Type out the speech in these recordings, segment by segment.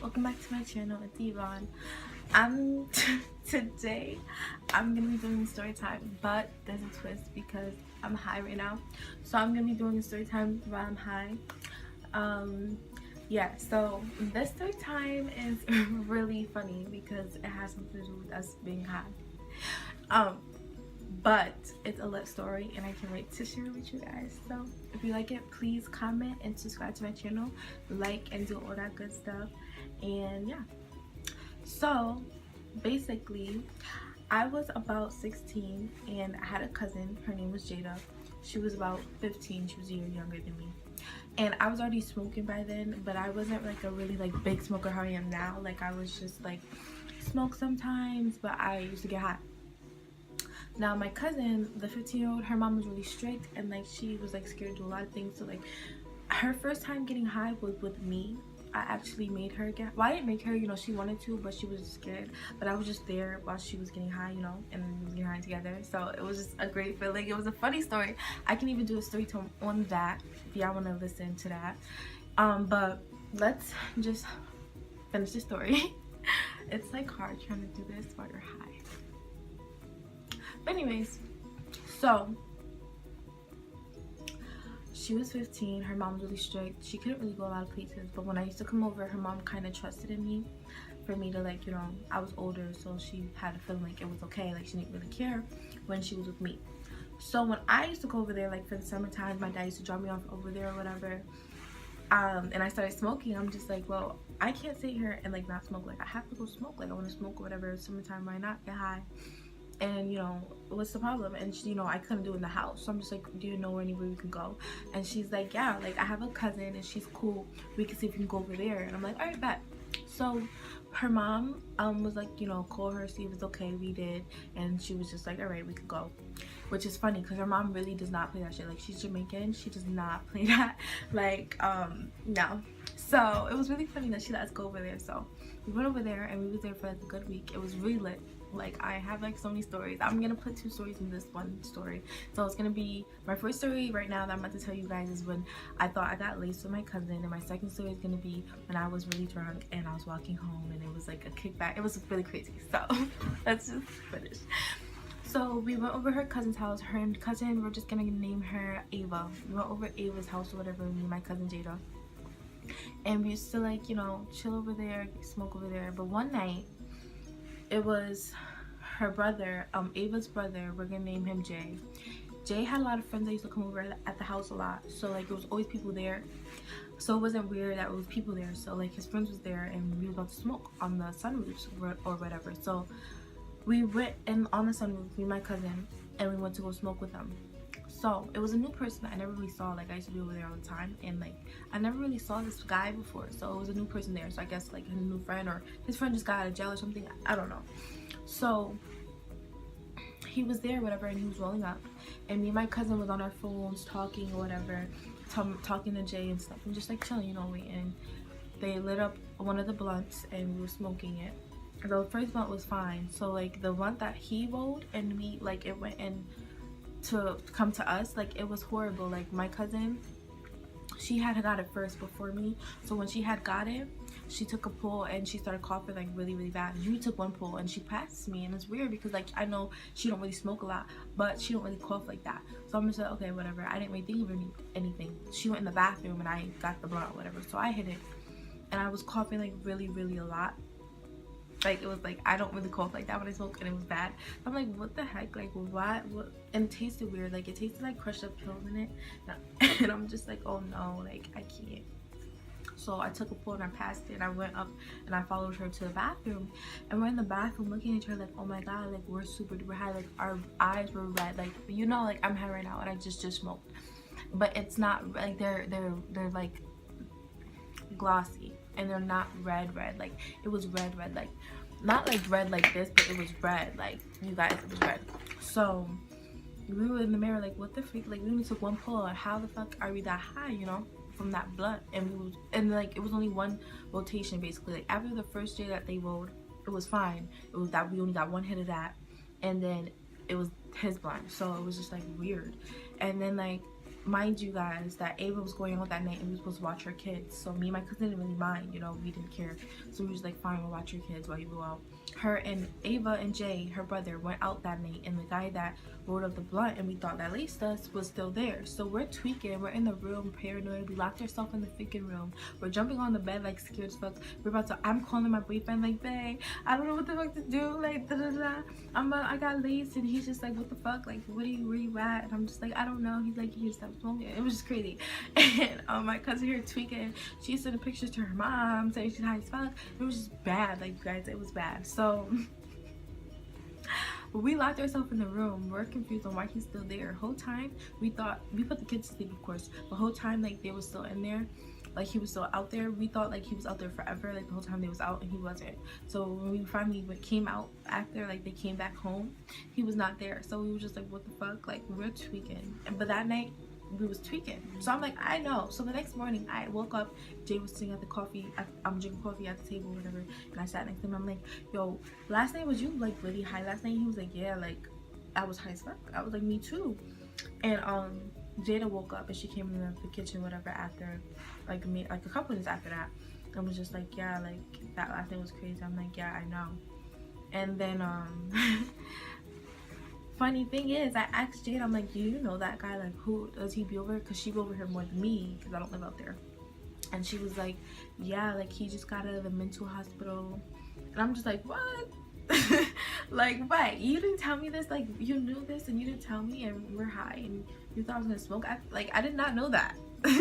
welcome back to my channel. It's Yvonne. I'm today I'm gonna be doing story time, but there's a twist because I'm high right now. So I'm gonna be doing a story time while I'm high. Yeah, so this story time is really funny because it has something to do with us being high. But it's a lit story and I can't wait to share it with you guys. So if you like it, please comment and subscribe to my channel, like and do all that good stuff. And yeah, so basically I was about 16 and I had a cousin. Her name was Jada. She was about 15. She was a year younger than me, and I was already smoking by then, but I wasn't like a really like big smoker how I am now. Like I was just like smoke sometimes, but I used to get high. Now my cousin, the 15-year-old, her mom was really strict and like she was like scared to do a lot of things. So like her first time getting high was with me. I actually made her get, well, I didn't make her, you know, she wanted to, but she was scared. But I was just there while she was getting high, you know, and we was getting high together. So it was just a great feeling. It was a funny story. I can even do a story time on that if y'all want to listen to that. But let's just finish the story. It's like hard trying to do this while you're high. But anyways, so she was 15. Her mom was really strict. She couldn't really go a lot of places, but when I used to come over, her mom kind of trusted in me for me to, like, you know, I was older, so she had a feeling like it was okay. Like she didn't really care when she was with me. So when I used to go over there, like for the summertime, my dad used to drop me off over there or whatever, and I started smoking. I'm just like, well, I can't sit here and like not smoke. Like I have to go smoke. Like I want to smoke or whatever. Summertime, why not get high? And you know, what's the problem? And she, you know, I couldn't do it in the house, so I'm just like, do you know anywhere we can go? And she's like, yeah, like I have a cousin and she's cool, we can see if we can go over there. And I'm like, all right, bet. So her mom was like, you know, call her, see if it's okay. We did, and she was just like, all right, we could go. Which is funny because her mom really does not play that shit. Like she's Jamaican, she does not play that. Like no. So it was really funny that she let us go over there. So we went over there and we was there for like a good week. It was really lit. Like I have like so many stories. I'm gonna put 2 stories in this one story. So it's gonna be my first story right now that I'm about to tell you guys is when I thought I got laced with my cousin, and my second story is gonna be when I was really drunk and I was walking home and it was like a kickback. It was really crazy. So let's just finish. So we went over her cousin's house. Her and cousin, we're just gonna name her Ava. We went over Ava's house or whatever, me and my cousin Jada, and we used to like, you know, chill over there, smoke over there. But one night, it was her brother, Ava's brother, we're gonna name him Jay. Jay had a lot of friends that used to come over at the house a lot, so like there was always people there. So it wasn't weird that it was people there. So like his friends was there and we were about to smoke on the sunroofs or whatever. So we went in on the sunroof, me and my cousin, and we went to go smoke with them. So it was a new person that I never really saw. Like I used to be over there all the time, and like I never really saw this guy before. So it was a new person there. So I guess like his new friend or his friend just got out of jail or something. I don't know. So he was there, whatever, and he was rolling up, and me and my cousin was on our phones talking or whatever, talking to Jay and stuff, and just like chilling, you know, waiting. They lit up one of the blunts and we were smoking it. The first blunt was fine. So like the blunt that he rolled and we like it went in to come to us, like it was horrible. Like my cousin, she had got it first before me, so when she had got it, she took a pull and she started coughing like really bad. And you took one pull and she passed me, and it's weird because like I know she don't really smoke a lot, but she don't really cough like that. So I'm just like, okay, whatever. I didn't really think of anything. She went in the bathroom and I got the blunt, whatever. So I hit it, and I was coughing like really a lot. Like it was like I don't really cough like that when I smoke, and it was bad. I'm like, what the heck? Like what? And it tasted weird. Like it tasted like crushed up pills in it, and I'm just like, oh no, like I can't. So I took a pull and I passed it, and I went up and I followed her to the bathroom, and we're in the bathroom looking at her like, oh my god, like we're super duper high. Like our eyes were red. Like, you know, like I'm high right now and I just smoked, but it's not like they're like glossy, and they're not red. Like it was red, like not like red like this, but it was red. Like you guys, it was red. So we were in the mirror like, what the freak? Like we only took one pull. How the fuck are we that high, you know, from that blunt? And like it was only one rotation basically. Like after the first day that they rolled, it was fine. It was that we only got one hit of that, and then it was his blunt. So it was just like weird. And then like mind you guys that Ava was going out that night and we were supposed to watch her kids. So me and my cousin didn't really mind, you know, we didn't care. So we was like, fine, we'll watch your kids while you go out. Her and Ava and Jay, her brother, went out that night, and the guy that rolled up the blunt and we thought that laced us was still there. So we're tweaking, we're in the room, paranoid, we locked ourselves in the freaking room. We're jumping on the bed like scared as fuck. We're about to, I'm calling my boyfriend like, babe, I don't know what the fuck to do, like da da da. I got laced, and he's just like, what the fuck, like where you at? And I'm just like, I don't know. He's like, you need to stop smoking. It was just crazy. And my cousin here tweaking, she's sending pictures to her mom saying she's high as fuck. It was just bad, like, you guys, it was bad. So we locked ourselves in the room. We're confused on why he's still there. Whole time we thought, we put the kids to sleep, of course, the whole time like they were still in there, like he was still out there. We thought like he was out there forever, like the whole time they was out, and he wasn't. So when we finally came out after, like they came back home, he was not there. So we were just like, what the fuck, like we're tweaking. But that night we was tweaking. So I'm like, I know. So the next morning I woke up, Jay was sitting at the coffee, I'm drinking coffee at the table or whatever, and I sat next to him. I'm like, yo, last night was you like really high last night? He was like, yeah, like I was high as fuck. I was like, me too. And Jada woke up and she came in the kitchen whatever after like a couple minutes after that, and was just like, yeah, like that last night was crazy. I'm like, yeah, I know. And then funny thing is, I asked Jade, I'm like, do you know that guy? Like, who does he be over? Because she be over here more than me, because I don't live out there. And she was like, yeah, like he just got out of the mental hospital. And I'm just like, what? Like, what? You didn't tell me this? Like, you knew this and you didn't tell me, and we're high and you thought I was gonna smoke? I did not know that.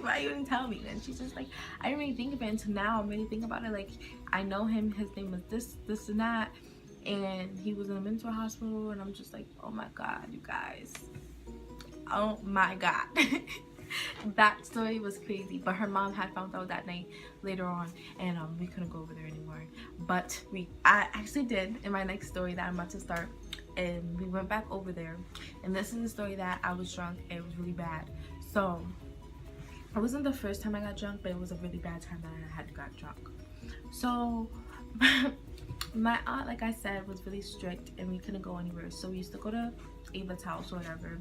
Why you didn't tell me? And she's just like, I didn't really think of it until now. I'm really thinking about it. Like, I know him, his name was this and that, and he was in a mental hospital. And I'm just like, oh my god, you guys, oh my god. That story was crazy. But her mom had found out that night later on, and we couldn't go over there anymore. But I actually did in my next story that I'm about to start, and we went back over there. And this is the story that I was drunk, and it was really bad. So it wasn't the first time I got drunk, but it was a really bad time that I had got drunk. So my aunt, like I said, was really strict, and we couldn't go anywhere. So we used to go to Ava's house or whatever,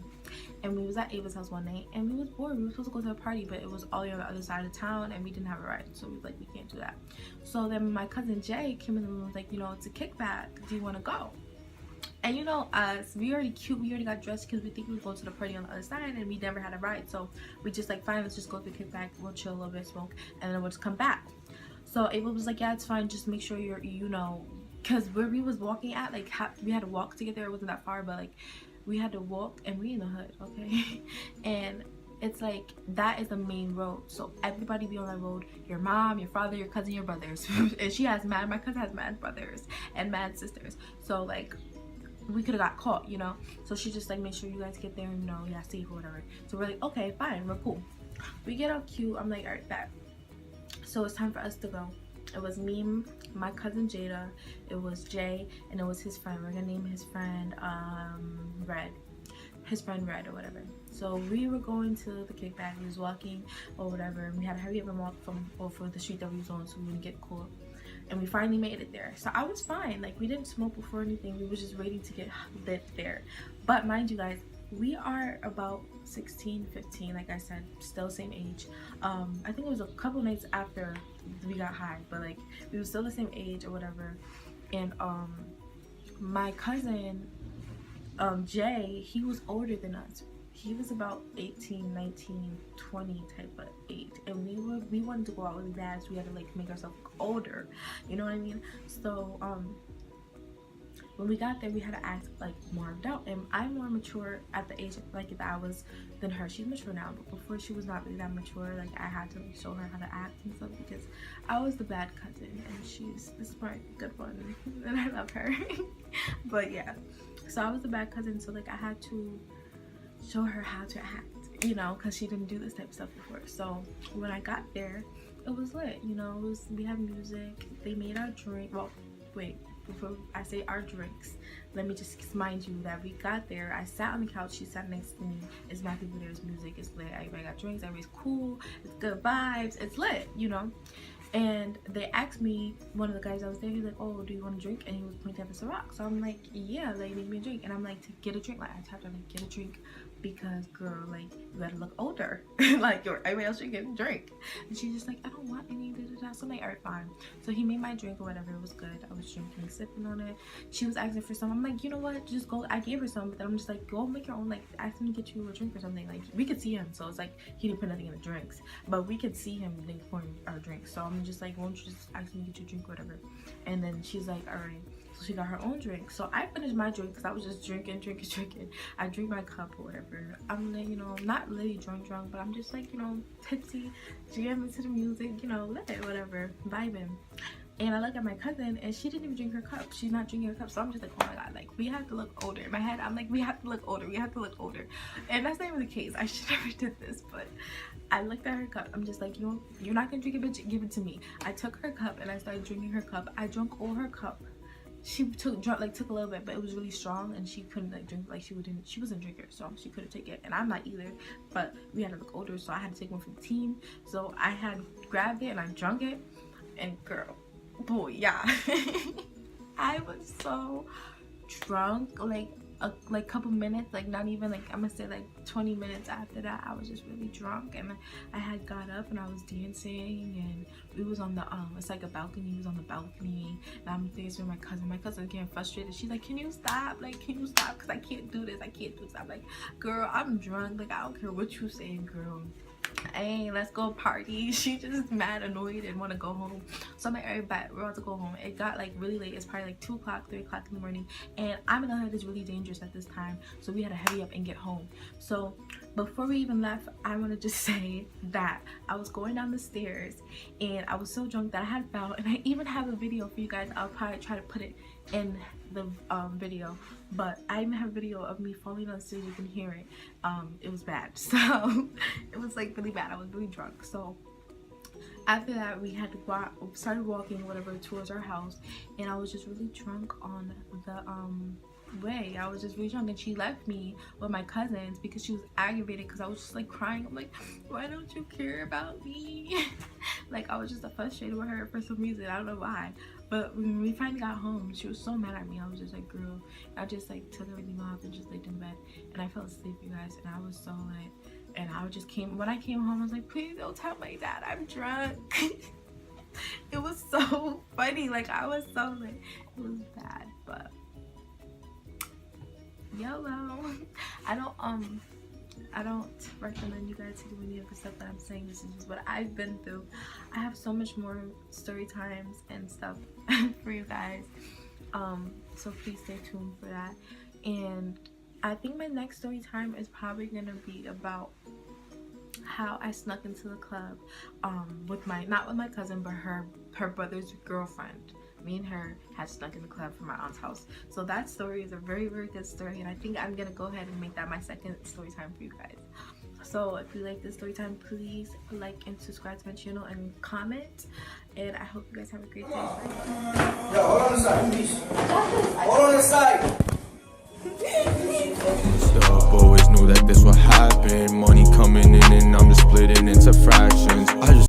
and we was at Ava's house one night, and we was bored. We were supposed to go to a party, but it was all on the other side of town, and we didn't have a ride. So we was like, we can't do that. So then my cousin Jay came in the room and was like, you know, it's a kickback, do you want to go? And you know us, we already got dressed because we think we would go to the party on the other side, and we never had a ride. So we just like, fine, let's just go to the kickback, we'll chill a little bit, smoke, and then we'll just come back. So Ava was like, yeah, it's fine, just make sure you're, you know, because where we was walking at, like we had to walk to get there. It wasn't that far, but like we had to walk, and we in the hood, okay? And it's like, that is the main road, so everybody be on that road. Your mom, your father, your cousin, your brothers. And she has my cousin has mad brothers and mad sisters, so like we could have got caught, you know? So she just like, make sure you guys get there and, you know, yeah, safe or whatever. So we're like, okay, fine, we're cool. We get out cute. I'm like, all right, bet. So it's time for us to go. It was me, my cousin Jada, it was Jay, and it was his friend. We're gonna name his friend Red. His friend Red or whatever. So we were going to the kickback. We was walking or whatever, and we had to hurry up and walk from over the street that we was on so we wouldn't get caught. And we finally made it there. So I was fine. Like, we didn't smoke before anything. We were just waiting to get lit there. But mind you guys, we are about 16, 15, like I said, still same age. I think it was a couple nights after we got high, but like we were still the same age or whatever. And my cousin Jay, he was older than us. He was about 18, 19, 20 type of age, and we wanted to go out really bad, so we had to like make ourselves look older, you know what I mean? So when we got there, we had to act like more adult, and I'm more mature at the age like that I was than her. She's mature now, but before she was not really that mature. Like, I had to like show her how to act and stuff because I was the bad cousin and she's the smart good one, and I love her. But yeah, so I was the bad cousin, so like I had to show her how to act, you know, because she didn't do this type of stuff before. So when I got there, it was lit, you know. We had music, they made our drink. Well, wait, before I say our drinks, let me just mind you that we got there, I sat on the couch, she sat next to me. It's my people, there's music, it's lit, everybody got drinks, everybody's cool, it's good vibes, it's lit, you know. And they asked me, one of the guys that was there, he's like, oh, do you want a drink? And he was pointing at the Ciroc. So I'm like, yeah, like, make me a drink. And I'm like, to get a drink. Like, I tapped on like, get a drink because girl, like, you gotta look older. Like, everybody else should get a drink. And she's just like, I don't want any, da-da-da. So I'm like, alright, fine. So he made my drink or whatever. It was good. I was drinking, sipping on it. She was asking for some. I'm like, you know what, just go. I gave her some, but then I'm just like, go make your own. Like, ask him to get you a drink or something. Like, we could see him, so it's like he didn't put nothing in the drinks, but we could see him like pouring our drinks. So I'm just like, won't you just ask him to get you a drink or whatever. And then she's like, all right. So she got her own drink. So I finished my drink because I was just drinking. I drink my cup or whatever. I'm like, you know, not really drunk, but I'm just like, you know, tipsy, jamming to the music, you know, whatever, vibing. And I look at my cousin and she didn't even drink her cup. She's not drinking her cup. So I'm just like, oh my god, like, we have to look older. In my head, I'm like, we have to look older. And that's not even the case. I should never did this, but I looked at her cup. I'm just like, you know, you're not gonna drink it, bitch, give it to me. I took her cup and I started drinking her cup. I drank all her cup. She took a little bit, but it was really strong and she couldn't like drink, like she wasn't a drinker, so she couldn't take it, and I'm not either, but we had to look older, so I had to take one for the team. So I had grabbed it and I drank it, and girl, boy, yeah. I was so drunk, like a couple minutes, like not even, like I'm gonna say like 20 minutes after that, I was just really drunk, and I had got up and I was dancing, and we was on the it's like a balcony. We was on the balcony, and I'm dancing with my cousin getting frustrated. She's like, can you stop, because I can't do this. I'm like, girl, I'm drunk, like I don't care what you saying, girl. Hey, let's go party. She just mad annoyed and want to go home. So I'm like, alright, bet, we're about to go home. It got like really late. It's probably like 2 o'clock, 3 o'clock in the morning, and I'm in the hood is really dangerous at this time, so we had to hurry up and get home. So before we even left, I want to just say that I was going down the stairs and I was so drunk that I had fell, and I even have a video for you guys. I'll probably try to put it in the video, but I even have a video of me falling on the stairs. You can hear it. It was bad. So it was like really bad. I was really drunk. So after that, we had to started walking whatever towards our house, and I was just really drunk on the way. I was just really drunk, and she left me with my cousins because she was aggravated because I was just like crying. I'm like, why don't you care about me? Like, I was just frustrated with her for some reason. I don't know why. But when we finally got home, she was so mad at me. I was just like, girl, I just like took everything off and just laid in bed, and I fell asleep, you guys, and I was so like, and I just when I came home, I was like, please don't tell my dad I'm drunk. It was so funny. Like, I was so like, it was bad, but YOLO. I don't recommend you guys to do any of the stuff that I'm saying. This is just what I've been through. I have so much more story times and stuff for you guys, so please stay tuned for that. And I think my next story time is probably gonna be about how I snuck into the club with not with my cousin, but her brother's girlfriend. Me and her had snuck in the club from my aunt's house. So that story is a very, very good story, and I think I'm gonna go ahead and make that my second story time for you guys. So if you like this story time, please like and subscribe to my channel and comment, and I hope you guys have a great day. Bye. Yo, hold on the side, please. Hold on the side. Stuff, always knew that this would happen. Money coming in and I'm just splitting into fractions. I just